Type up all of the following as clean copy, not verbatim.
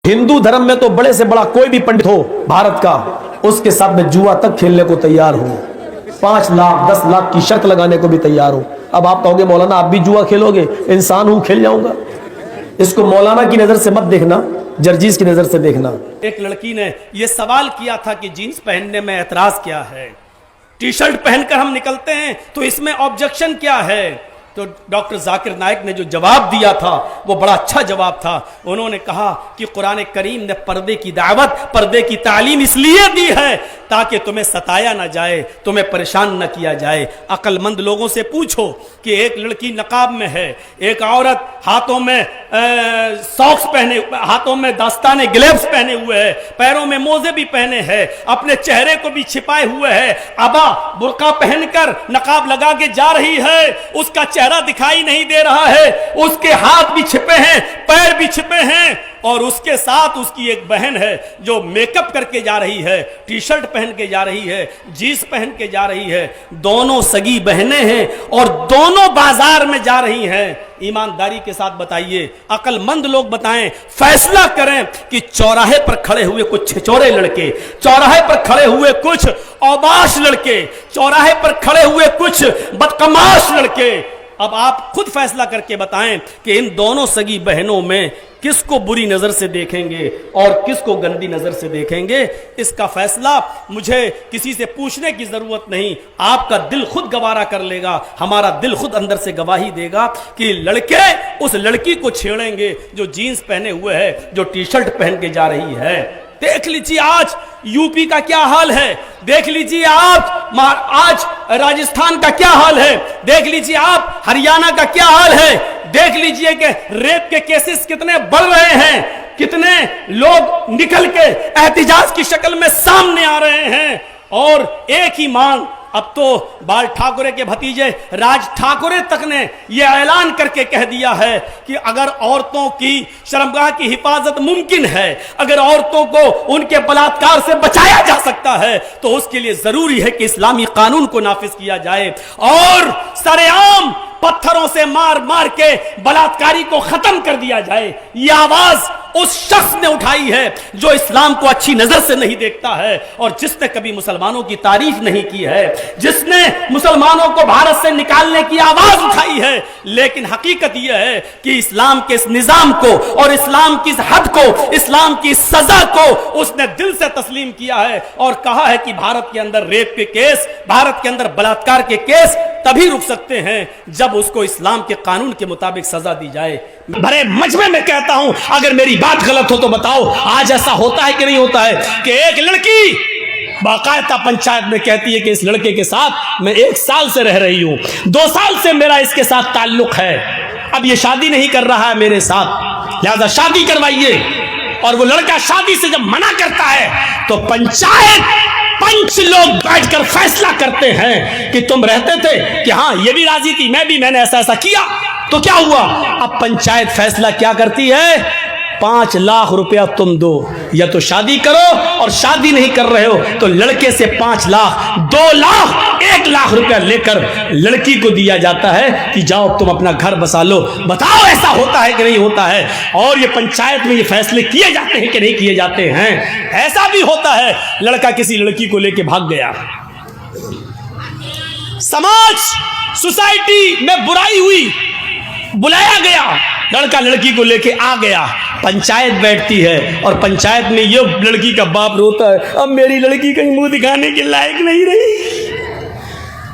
हिंदू धर्म में तो बड़े से बड़ा कोई भी पंडित हो भारत का, उसके साथ में जुआ तक खेलने को तैयार हो, 5 लाख 10 लाख की शर्त लगाने को भी तैयार हो। अब आप कहोगे मौलाना आप भी जुआ खेलोगे? इंसान हूं, खेल जाऊंगा। इसको मौलाना की नजर से मत देखना, जर्जीस की नजर से देखना। एक लड़की ने यह सवाल किया था कि जीन्स पहनने में ऐतराज क्या है, टी शर्ट पहनकर हम निकलते हैं तो इसमें ऑब्जेक्शन क्या है? तो डॉक्टर जाकिर नाइक ने जो जवाब दिया था वो बड़ा अच्छा जवाब था। उन्होंने कहा कि कुरान करीम ने पर्दे की दावत, पर्दे की तालीम इसलिए दी है ताकि तुम्हें सताया ना जाए, तुम्हें परेशान न किया जाए। अक्लमंद लोगों से पूछो कि एक लड़की नकाब में है, एक औरत हाथों में सॉक्स पहने, हाथों में दस्ताने ग्लव्स पहने हुए है, पैरों में मोजे भी पहने हैं, अपने चेहरे को भी छिपाए हुए है, अबा बुर्का पहनकर नकाब लगा के जा रही है, उसका चेहरा दिखाई नहीं दे रहा है, उसके हाथ भी छिपे हैं, पैर भी छिपे हैं, और उसके साथ उसकी एक बहन है जो मेकअप करके जा रही है, टी शर्ट पहन के जा रही है, जीन्स पहन के जा रही है। दोनों सगी बहनें हैं और दोनों बाजार में जा रही हैं। ईमानदारी के साथ बताइए, अक्लमंद लोग बताएं, फैसला करें कि चौराहे पर खड़े हुए कुछ छिछोरे लड़के, चौराहे पर खड़े हुए कुछ औबाश लड़के, चौराहे पर खड़े हुए कुछ बदकमाश लड़के, अब आप खुद फैसला करके बताएं कि इन दोनों सगी बहनों में किसको बुरी नजर से देखेंगे और किसको गंदी नजर से देखेंगे। इसका फैसला मुझे किसी से पूछने की जरूरत नहीं, आपका दिल खुद गवारा कर लेगा, हमारा दिल खुद अंदर से गवाही देगा कि लड़के उस लड़की को छेड़ेंगे जो जीन्स पहने हुए है, जो टी शर्ट पहन के जा रही है। देख लीजिए आज यूपी का क्या हाल है, देख लीजिए आप आज राजस्थान का क्या हाल है, देख लीजिए आप हरियाणा का क्या हाल है, देख लीजिए कि रेप के केसेस कितने बढ़ रहे हैं, कितने लोग निकल के एहतिजाज की शक्ल में सामने आ रहे हैं। और एक ही मांग, अब तो बाल ठाकरे के भतीजे राज ठाकरे तक ने यह ऐलान करके कह दिया है कि अगर औरतों की शर्मगाह की हिफाजत मुमकिन है, अगर औरतों को उनके बलात्कार से बचाया जा सकता है तो उसके लिए जरूरी है कि इस्लामी कानून को नाफिज किया जाए और सरेआम पत्थरों से मार मार के बलात्कारी को खत्म कर दिया जाए। यह आवाज उस शख्स ने उठाई है जो इस्लाम को अच्छी नजर से नहीं देखता है और जिसने कभी मुसलमानों की तारीफ नहीं की है, जिसने मुसलमानों को भारत से निकालने की आवाज उठाई है। लेकिन हकीकत यह है कि इस्लाम के इस निजाम को और इस्लाम की इस हद को, इस्लाम की सजा को उसने दिल से तस्लीम किया है और कहा है कि भारत के अंदर रेप के केस, भारत के अंदर बलात्कार के केस तभी रुक सकते हैं जब उसको इस्लाम के कानून के मुताबिक सजा दी जाए। भरे मजमे में कहता हूं, अगर मेरी बात गलत हो तो बताओ, आज ऐसा होता है कि नहीं होता है कि एक लड़की बाकायदा पंचायत में कहती है कि इस लड़के के साथ मैं 1 साल से रह रही हूं, 2 साल से मेरा इसके साथ ताल्लुक है, अब ये शादी नहीं कर रहा है मेरे साथ, लिहाजा शादी करवाइए। और वो लड़का शादी से जब मना करता है तो पंच लोग बैठकर फैसला करते हैं कि तुम रहते थे कि हाँ ये भी राजी थी, मैं भी, मैंने ऐसा ऐसा किया, तो क्या हुआ? अब पंचायत फैसला क्या करती है? 5 लाख रुपया तुम दो, या तो शादी करो और शादी नहीं कर रहे हो तो लड़के से 5 लाख, 2 लाख, 1 लाख रुपया लेकर लड़की को दिया जाता है कि जाओ तुम अपना घर बसा लो। बताओ ऐसा होता है कि नहीं होता है? और ये पंचायत में ये फैसले किए जाते हैं कि नहीं किए जाते हैं? ऐसा भी होता है, लड़का किसी लड़की को लेके भाग गया, समाज सोसाइटी में बुराई हुई, बुलाया गया, लड़का लड़की को लेके आ गया, पंचायत बैठती है और पंचायत में ये लड़की का बाप रोता है, अब मेरी लड़की कहीं मुंह दिखाने के लायक नहीं रही।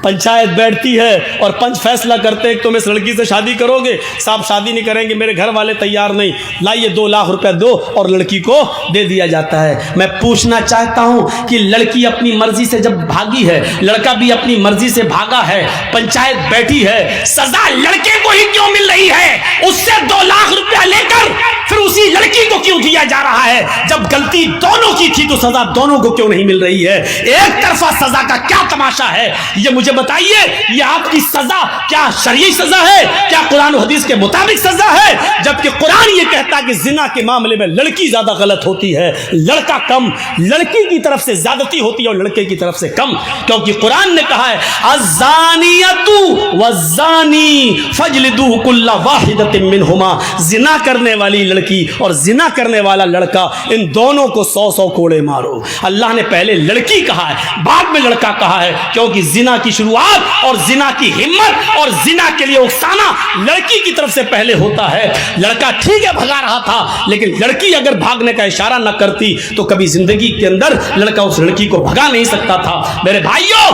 पंचायत बैठती है और पंच फैसला करते हैं तुम इस लड़की से शादी करोगे? साहब शादी नहीं करेंगे, मेरे घर वाले तैयार नहीं, लाइए 2 लाख रुपया दो, और लड़की को दे दिया जाता है। मैं पूछना चाहता हूं कि लड़की अपनी मर्जी से जब भागी है, लड़का भी अपनी मर्जी से भागा है, पंचायत बैठी है, सजा लड़के को ही क्यों मिल रही है? उससे 2 लाख रुपया लेकर फिर उसी लड़की को क्यों दिया जा रहा है? जब गलती दोनों की थी तो सजा दोनों को क्यों नहीं मिल रही है? एक तरफा सजा का क्या तमाशा है, ये मुझे मुझे बताइए, ये आपकी सजा क्या शरई सजा है? क्या कुरान और हदीस के मुताबिक सजा है? जबकि कुरान ये कहता है कि जिना के मामले में लड़की ज्यादा गलत होती है, लड़का कम। लड़की की तरफ से ज्यादती होती है और लड़के की तरफ से कम, क्योंकि कुरान ने कहा है अज़्ज़ानियतु वज़्ज़ानी फजलिदू कुल्ला वाहिदतिन मिनहुमा। जिना करने वाली लड़की और जिना करने वाला लड़का, इन दोनों को 100 कोड़े मारो। अल्लाह ने पहले लड़की कहा है, बाद में लड़का कहा है, क्योंकि जिना की शुरुआत और जिना की हिम्मत और जिना के लिए उकसाना लड़की की तरफ से पहले होता है। लड़का ठीक है भगा रहा था, लेकिन लड़की अगर भागने का इशारा न करती तो कभी जिंदगी के अंदर लड़का उस लड़की को भगा नहीं सकता था। मेरे भाइयों,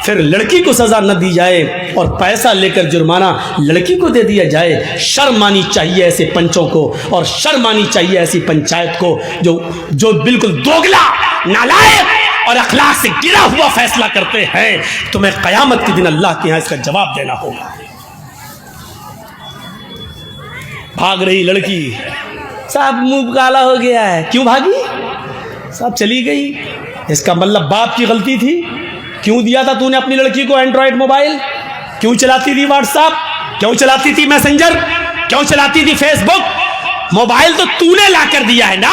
फिर लड़की को सजा न दी जाए और पैसा लेकर जुर्माना लड़की को दे दिया जाए। शर्म आनी चाहिए ऐसे पंचों को, और शर्म आनी चाहिए ऐसी पंचायत को जो बिल्कुल दोगला, नालायक और अखलाक से गिरा हुआ फैसला करते हैं। तुम्हें कयामत के दिन अल्लाह के यहां इसका जवाब देना होगा। भाग रही लड़की, साहब मुंह काला हो गया है। क्यों भागी? साहब चली गई। इसका मतलब बाप की गलती थी। क्यों दिया था तूने अपनी लड़की को एंड्रॉइड मोबाइल? क्यों चलाती थी व्हाट्सएप? क्यों चलाती थी मैसेंजर? क्यों चलाती थी फेसबुक? मोबाइल तो तूने ला कर दिया है ना।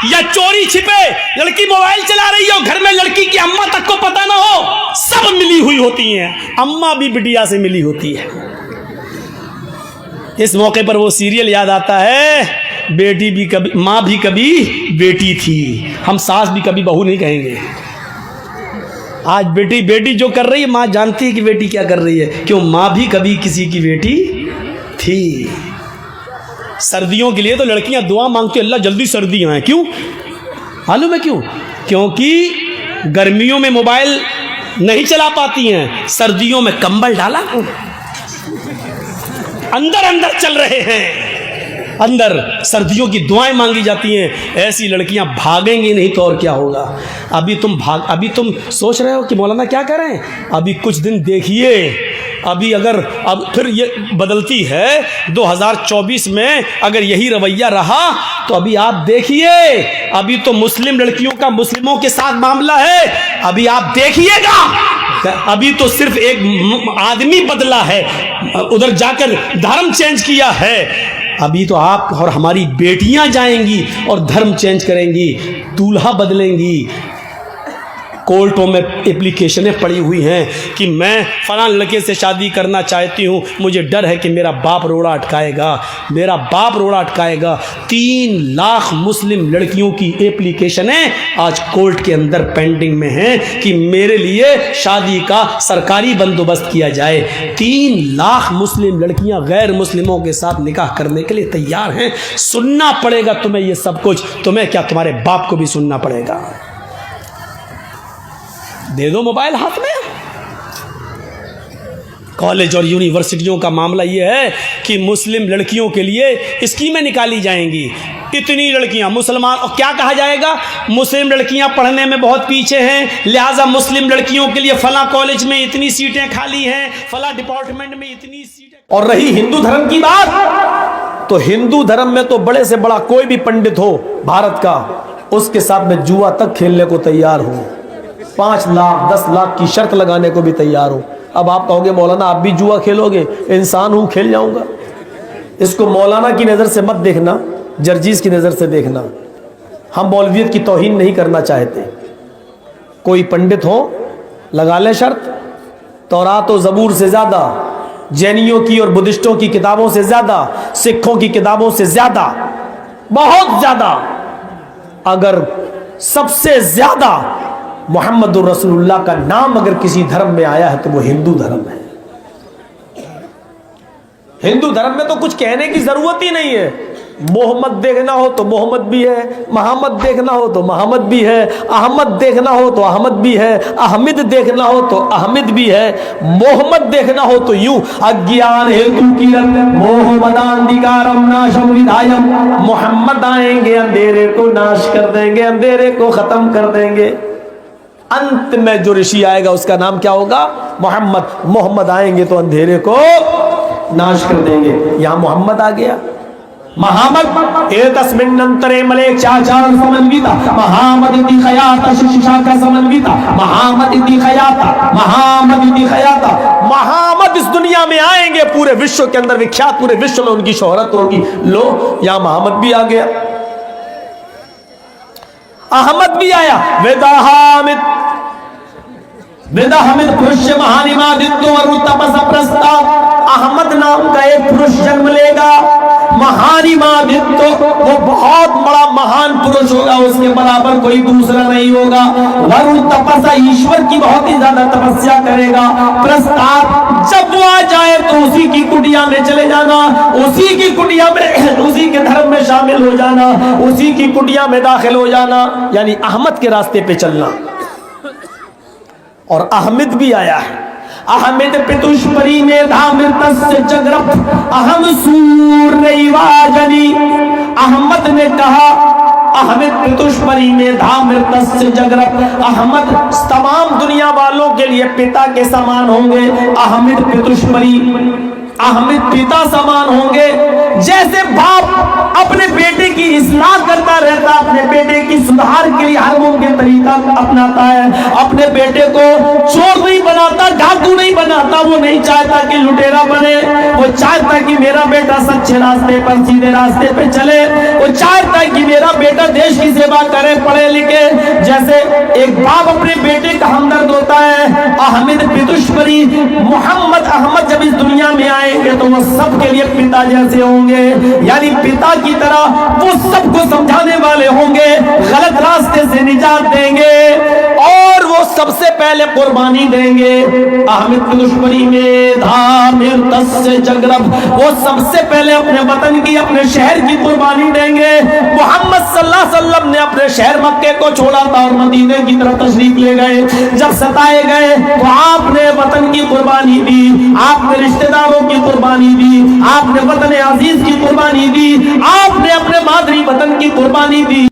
या चोरी छिपे लड़की मोबाइल चला रही हो, घर में लड़की की अम्मा तक को पता ना हो, सब मिली हुई होती हैं। अम्मा भी बिटिया से मिली होती है। इस मौके पर वो सीरियल याद आता है, बेटी भी कभी माँ भी कभी बेटी थी। हम सास भी कभी बहू नहीं कहेंगे। आज बेटी जो कर रही है, माँ जानती है कि बेटी क्या कर रही है। क्यों? माँ भी कभी किसी की बेटी थी। सर्दियों के लिए तो लड़कियां दुआ मांगती, अल्लाह जल्दी सर्दियां हैं। क्यों मालूम है क्यों? क्योंकि गर्मियों में मोबाइल नहीं चला पाती हैं, सर्दियों में कंबल डाला, अंदर अंदर चल रहे हैं, अंदर सर्दियों की दुआएं मांगी जाती हैं। ऐसी लड़कियां भागेंगी नहीं तो और क्या होगा। अभी तुम सोच रहे हो कि मौलाना क्या करें? अभी कुछ दिन देखिए, अभी अगर अब फिर ये बदलती है 2024 में, अगर यही रवैया रहा तो अभी आप देखिए, अभी तो मुस्लिम लड़कियों का मुस्लिमों के साथ मामला है। अभी आप देखिएगा, अभी तो सिर्फ एक आदमी बदला है, उधर जाकर धर्म चेंज किया है। अभी तो आप और हमारी बेटियां जाएंगी और धर्म चेंज करेंगी, दूल्हा बदलेंगी। कोर्टों में एप्लीकेशनें पड़ी हुई हैं कि मैं फलां लड़के से शादी करना चाहती हूँ, मुझे डर है कि मेरा बाप रोड़ा अटकाएगा, मेरा बाप रोड़ा अटकाएगा। 3 लाख मुस्लिम लड़कियों की एप्लीकेशनें आज कोर्ट के अंदर पेंडिंग में हैं कि मेरे लिए शादी का सरकारी बंदोबस्त किया जाए। 3 लाख मुस्लिम लड़कियां गैर मुस्लिमों के साथ निकाह करने के लिए तैयार हैं। सुनना पड़ेगा तुम्हें ये सब कुछ, तुम्हें क्या तुम्हारे बाप को भी सुनना पड़ेगा। दे दो मोबाइल हाथ में। कॉलेज और यूनिवर्सिटियों का मामला यह है कि मुस्लिम लड़कियों के लिए स्कीमें निकाली जाएंगी। इतनी लड़कियां मुसलमान, और क्या कहा जाएगा? मुस्लिम लड़कियां पढ़ने में बहुत पीछे हैं, लिहाजा मुस्लिम लड़कियों के लिए फला कॉलेज में इतनी सीटें खाली हैं, फला डिपार्टमेंट में इतनी सीटें। और रही हिंदू धर्म की बात, तो हिंदू धर्म में तो बड़े से बड़ा कोई भी पंडित हो भारत का, उसके साथ में जुआ तक खेलने को तैयार हो, 5 लाख 10 लाख की शर्त लगाने को भी तैयार हो। अब आप कहोगे मौलाना आप भी जुआ खेलोगे? इंसान हूं, खेल जाऊंगा। इसको मौलाना की नज़र से मत देखना, जर्जीस की नज़र से देखना। हम मौलवियत की तौहीन नहीं करना चाहते। कोई पंडित हो लगा ले शर्त, तौरात और ज़बूर से ज़्यादा, जैनियों की और बुद्धिस्टों की किताबों से ज़्यादा, सिखों की किताबों से ज़्यादा, बहुत ज़्यादा, अगर सबसे ज़्यादा मोहम्मद रसूलुल्लाह का नाम अगर किसी धर्म में आया है तो वो हिंदू धर्म है। हिंदू धर्म में तो कुछ कहने की जरूरत ही नहीं है। मोहम्मद देखना हो तो मोहम्मद भी है, मोहम्मद देखना हो तो मोहम्मद भी है, अहमद देखना हो तो अहमद भी है, अहमद देखना हो तो अहमद भी है, मोहम्मद देखना हो तो यूं अज्ञान हेतु की मोहम्मदाधिकारम नाशम विधायम, मोहम्मद आएंगे अंधेरे को नाश कर देंगे, अंधेरे को खत्म कर देंगे। अंत में जो ऋषि आएगा उसका नाम क्या होगा? मोहम्मद। मोहम्मद आएंगे तो अंधेरे को नाश कर देंगे। यहां मोहम्मद आ गया, महामद ए तस्मिन्नंतरे मलेक चाचार समन्विता महामद इति खयाता शिक्षा का समन्विता महामद इति खयाता महामद इति खयाता। महामद इस दुनिया में आएंगे, पूरे विश्व के अंदर विख्यात, पूरे विश्व में उनकी शोहरत होगी। लो यहां मोहम्मद भी आ गया, अहमद भी आया। वेदा हामिद पुरुष महानिमादित्य और तपस प्रस्ताव। अहमद नाम का एक पुरुष जन्म लेगा, महानिमादित्य, वो बहुत बड़ा महान पुरुष होगा, उसके बराबर कोई दूसरा नहीं होगा। वरुण तपसा, ईश्वर की बहुत ही ज्यादा तपस्या करेगा। प्रस्ताव, जब वो आ जाए तो उसी की कुटिया में चले जाना, उसी की कुटिया में, उसी के धर्म में शामिल हो जाना, उसी की कुटिया में दाखिल हो जाना, यानी अहमद के रास्ते पे चलना। और अहमद भी आया है। अहमद पितुष्परी में धामृतस्य जगरप अहम सूर्यवाजनी। अहमद ने कहा, अहमद पितुष्परी में धामृतस्य जगरप, अहमद तमाम दुनिया वालों के लिए पिता के समान होंगे। अहमद पितुष्परी, अहमद पिता समान होंगे। जैसे बाप अपने बेटे की इस्लाह करता रहता, अपने बेटे की सुधार के लिए हर मुमकिन तरीका अपनाता है, अपने बेटे को चोर नहीं बनाता, डाकू नहीं बनाता, वो नहीं चाहता कि लुटेरा बने, वो चाहता कि मेरा बेटा सच्चे रास्ते पर, सीधे रास्ते पे चले, वो चाहता कि मेरा बेटा देश की सेवा करे, पढ़े लिखे। जैसे एक बाप अपने बेटे का हमदर्द होता है, अहमद पितुष्परी मोहम्मद अहमद जब इस दुनिया में आएंगे तो वो सबके लिए पिता जैसे होंगे, यानी पिता की तरह वो सबको समझाने वाले होंगे, गलत रास्ते से निजात देंगे और वो सबसे पहले कुर्बानी देंगे। अहमद पितुष्परी में धामृतस्य जगरप, वो सबसे पहले अपने वतन की, अपने शहर की कुर्बानी देंगे। मोहम्मद सल्लल्लाहु अलैहि वसल्लम ने अपने शहर मक्के को छोड़ा था और मदीने की तरफ तशरीफ ले गए। जब सताए गए तो आपने वतन की कुर्बानी दी, आपने रिश्तेदारों की कुर्बानी दी, आपने वतन अजीज की कुर्बानी दी, आपने अपने मादरी वतन की कुर्बानी दी।